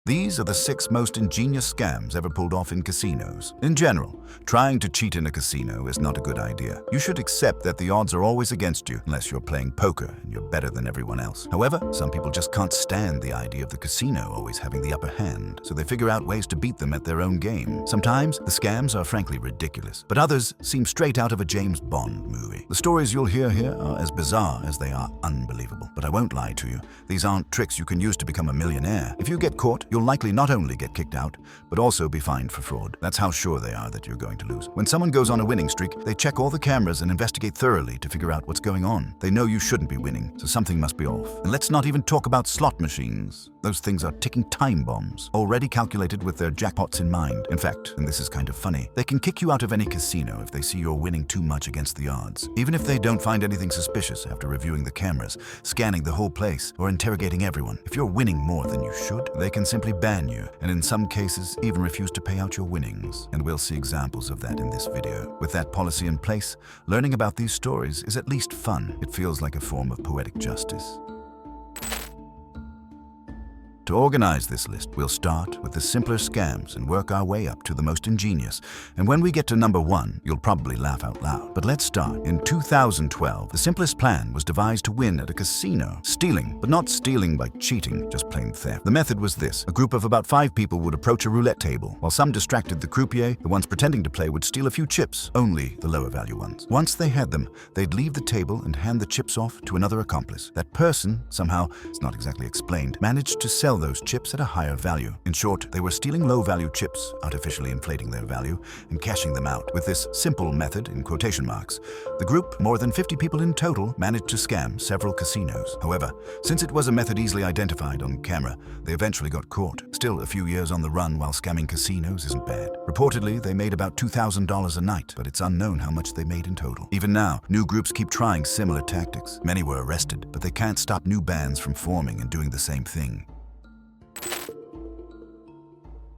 These are the 6 most ingenious scams ever pulled off in casinos. In general, trying to cheat in a casino is not a good idea. You should accept that the odds are always against you unless you're playing poker and you're better than everyone else. However, some people just can't stand the idea of the casino always having the upper hand, so they figure out ways to beat them at their own game. Sometimes, the scams are frankly ridiculous, but others seem straight out of a James Bond movie. The stories you'll hear here are as bizarre as they are unbelievable. But I won't lie to you, these aren't tricks you can use to become a millionaire. If you get caught, you'll likely not only get kicked out, but also be fined for fraud. That's how sure they are that you're going to lose. When someone goes on a winning streak, they check all the cameras and investigate thoroughly to figure out what's going on. They know you shouldn't be winning, so something must be off. And let's not even talk about slot machines. Those things are ticking time bombs, already calculated with their jackpots in mind. In fact, and this is kind of funny, they can kick you out of any casino if they see you're winning too much against the odds. Even if they don't find anything suspicious after reviewing the cameras, scanning the whole place, or interrogating everyone. If you're winning more than you should, they can simply ban you, and in some cases, even refuse to pay out your winnings. And we'll see examples of that in this video. With that policy in place, learning about these stories is at least fun. It feels like a form of poetic justice. To organize this list, we'll start with the simpler scams and work our way up to the most ingenious. And when we get to number 1, you'll probably laugh out loud. But let's start. In 2012, the simplest plan was devised to win at a casino. Stealing, but not stealing by cheating, just plain theft. The method was this. A group of about 5 people would approach a roulette table. While some distracted the croupier, the ones pretending to play would steal a few chips, only the lower value ones. Once they had them, they'd leave the table and hand the chips off to another accomplice. That person, somehow, it's not exactly explained, managed to sell those chips at a higher value. In short, they were stealing low-value chips, artificially inflating their value, and cashing them out. With this simple method, in quotation marks, the group, more than 50 people in total, managed to scam several casinos. However, since it was a method easily identified on camera, they eventually got caught. Still, a few years on the run while scamming casinos isn't bad. Reportedly, they made about $2,000 a night, but it's unknown how much they made in total. Even now, new groups keep trying similar tactics. Many were arrested, but they can't stop new bands from forming and doing the same thing.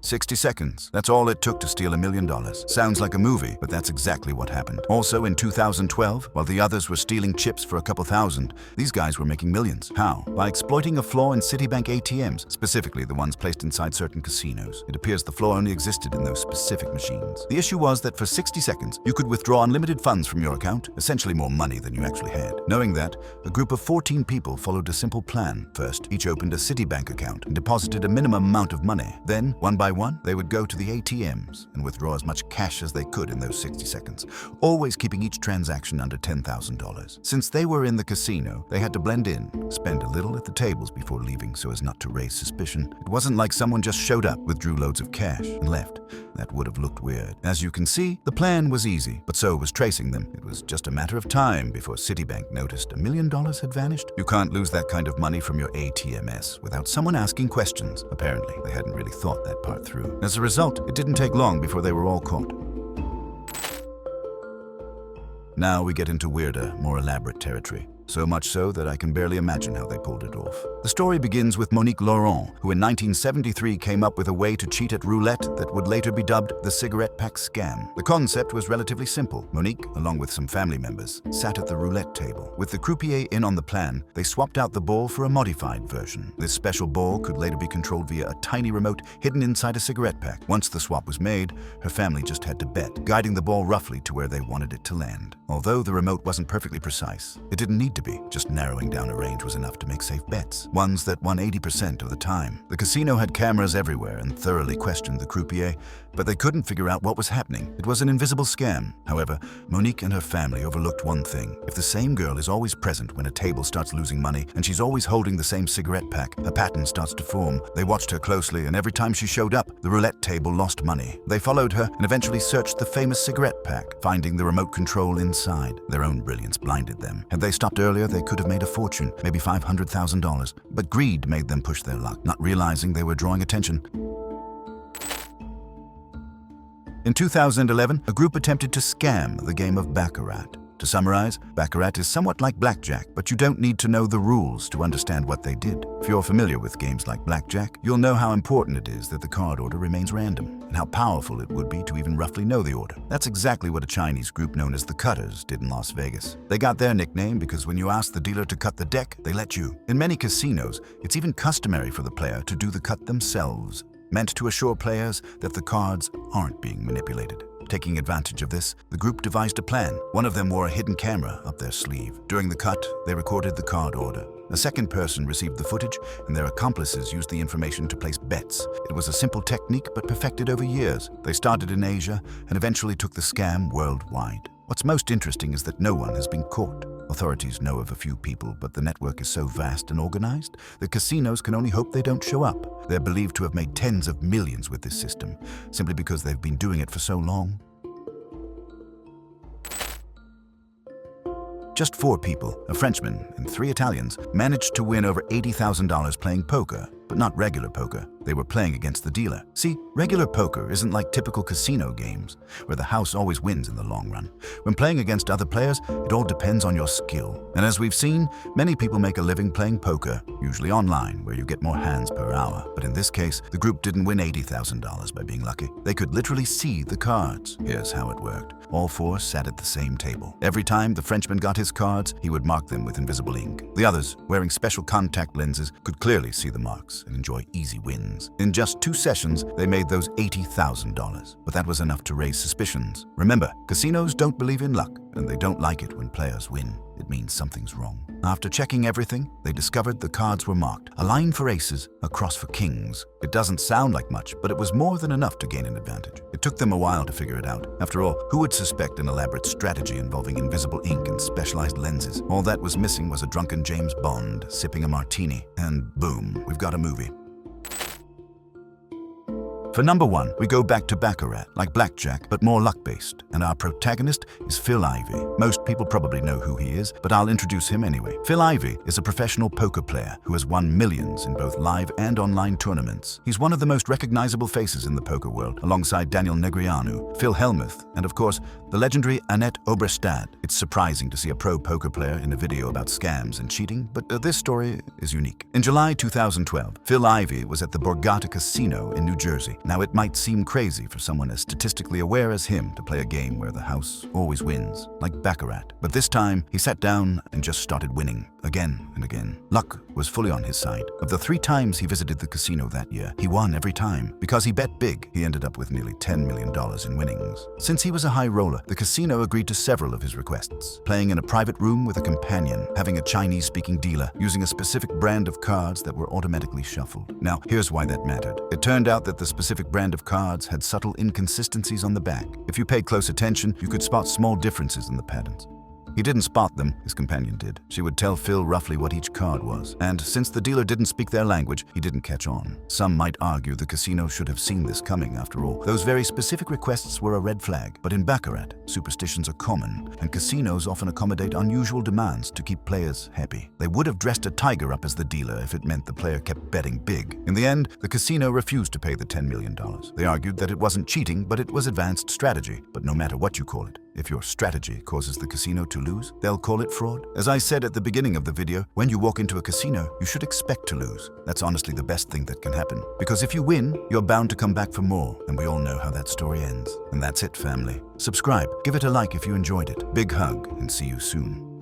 60 seconds. That's all it took to steal $1 million. Sounds like a movie, but that's exactly what happened. Also in 2012, while the others were stealing chips for a couple thousand, these guys were making millions. How? By exploiting a flaw in Citibank ATMs, specifically the ones placed inside certain casinos. It appears the flaw only existed in those specific machines. The issue was that for 60 seconds, you could withdraw unlimited funds from your account, essentially more money than you actually had. Knowing that, a group of 14 people followed a simple plan. First, each opened a Citibank account and deposited a minimum amount of money. Then, one by one, they would go to the ATMs and withdraw as much cash as they could in those 60 seconds, always keeping each transaction under $10,000. Since they were in the casino, they had to blend in, spend a little at the tables before leaving so as not to raise suspicion. It wasn't like someone just showed up, withdrew loads of cash, and left. That would have looked weird. As you can see, the plan was easy, but so was tracing them. It was just a matter of time before Citibank noticed $1 million had vanished. You can't lose that kind of money from your ATMs without someone asking questions. Apparently, they hadn't really thought that part through. As a result, it didn't take long before they were all caught. Now we get into weirder, more elaborate territory. So much so that I can barely imagine how they pulled it off. The story begins with Monique Laurent, who in 1973 came up with a way to cheat at roulette that would later be dubbed the cigarette pack scam. The concept was relatively simple. Monique, along with some family members, sat at the roulette table. With the croupier in on the plan, they swapped out the ball for a modified version. This special ball could later be controlled via a tiny remote hidden inside a cigarette pack. Once the swap was made, her family just had to bet, guiding the ball roughly to where they wanted it to land. Although the remote wasn't perfectly precise, it didn't need to be. Just narrowing down a range was enough to make safe bets, ones that won 80% of the time. The casino had cameras everywhere and thoroughly questioned the croupier, but they couldn't figure out what was happening. It was an invisible scam. However, Monique and her family overlooked one thing. If the same girl is always present when a table starts losing money and she's always holding the same cigarette pack, a pattern starts to form. They watched her closely, and every time she showed up, the roulette table lost money. They followed her and eventually searched the famous cigarette pack, finding the remote control inside. Their own brilliance blinded them. Had they stopped earlier, they could have made a fortune, maybe $500,000. But greed made them push their luck, not realizing they were drawing attention. In 2011, a group attempted to scam the game of Baccarat. To summarize, baccarat is somewhat like blackjack, but you don't need to know the rules to understand what they did. If you're familiar with games like blackjack, you'll know how important it is that the card order remains random, and how powerful it would be to even roughly know the order. That's exactly what a Chinese group known as the Cutters did in Las Vegas. They got their nickname because when you ask the dealer to cut the deck, they let you. In many casinos, it's even customary for the player to do the cut themselves, meant to assure players that the cards aren't being manipulated. Taking advantage of this, the group devised a plan. One of them wore a hidden camera up their sleeve. During the cut, they recorded the card order. A second person received the footage, and their accomplices used the information to place bets. It was a simple technique, but perfected over years. They started in Asia and eventually took the scam worldwide. What's most interesting is that no one has been caught. Authorities know of a few people, but the network is so vast and organized that casinos can only hope they don't show up. They're believed to have made tens of millions with this system, simply because they've been doing it for so long. Just 4 people, a Frenchman and 3 Italians, managed to win over $80,000 playing poker, but not regular poker. They were playing against the dealer. See, regular poker isn't like typical casino games, where the house always wins in the long run. When playing against other players, it all depends on your skill. And as we've seen, many people make a living playing poker, usually online, where you get more hands per hour. But in this case, the group didn't win $80,000 by being lucky. They could literally see the cards. Here's how it worked. All 4 sat at the same table. Every time the Frenchman got his cards, he would mark them with invisible ink. The others, wearing special contact lenses, could clearly see the marks and enjoy easy wins. In just 2 sessions, they made those $80,000. But that was enough to raise suspicions. Remember, casinos don't believe in luck, and they don't like it when players win. It means something's wrong. After checking everything, they discovered the cards were marked. A line for aces, a cross for kings. It doesn't sound like much, but it was more than enough to gain an advantage. It took them a while to figure it out. After all, who would suspect an elaborate strategy involving invisible ink and specialized lenses? All that was missing was a drunken James Bond sipping a martini. And boom, we've got a movie. For number 1, we go back to baccarat, like blackjack, but more luck-based, and our protagonist is Phil Ivey. Most people probably know who he is, but I'll introduce him anyway. Phil Ivey is a professional poker player who has won millions in both live and online tournaments. He's one of the most recognizable faces in the poker world, alongside Daniel Negreanu, Phil Hellmuth, and of course, the legendary Annette Obrestad. It's surprising to see a pro poker player in a video about scams and cheating, but this story is unique. In July 2012, Phil Ivey was at the Borgata Casino in New Jersey. Now, it might seem crazy for someone as statistically aware as him to play a game where the house always wins, like baccarat. But this time, he sat down and just started winning, again and again. Luck was fully on his side. Of the 3 times he visited the casino that year, he won every time. Because he bet big, he ended up with nearly $10 million in winnings. Since he was a high roller, the casino agreed to several of his requests. Playing in a private room with a companion, having a Chinese-speaking dealer, using a specific brand of cards that were automatically shuffled. Now, here's why that mattered. It turned out that the specific brand of cards had subtle inconsistencies on the back. If you paid close attention, you could spot small differences in the patterns. He didn't spot them, his companion did. She would tell Phil roughly what each card was, and since the dealer didn't speak their language, he didn't catch on. Some might argue the casino should have seen this coming after all. Those very specific requests were a red flag, but in baccarat, superstitions are common, and casinos often accommodate unusual demands to keep players happy. They would have dressed a tiger up as the dealer if it meant the player kept betting big. In the end, the casino refused to pay the $10 million. They argued that it wasn't cheating, but it was advanced strategy. But no matter what you call it, if your strategy causes the casino to lose, they'll call it fraud. As I said at the beginning of the video, when you walk into a casino, you should expect to lose. That's honestly the best thing that can happen. Because if you win, you're bound to come back for more, and we all know how that story ends. And that's it, family. Subscribe, give it a like if you enjoyed it. Big hug, and see you soon.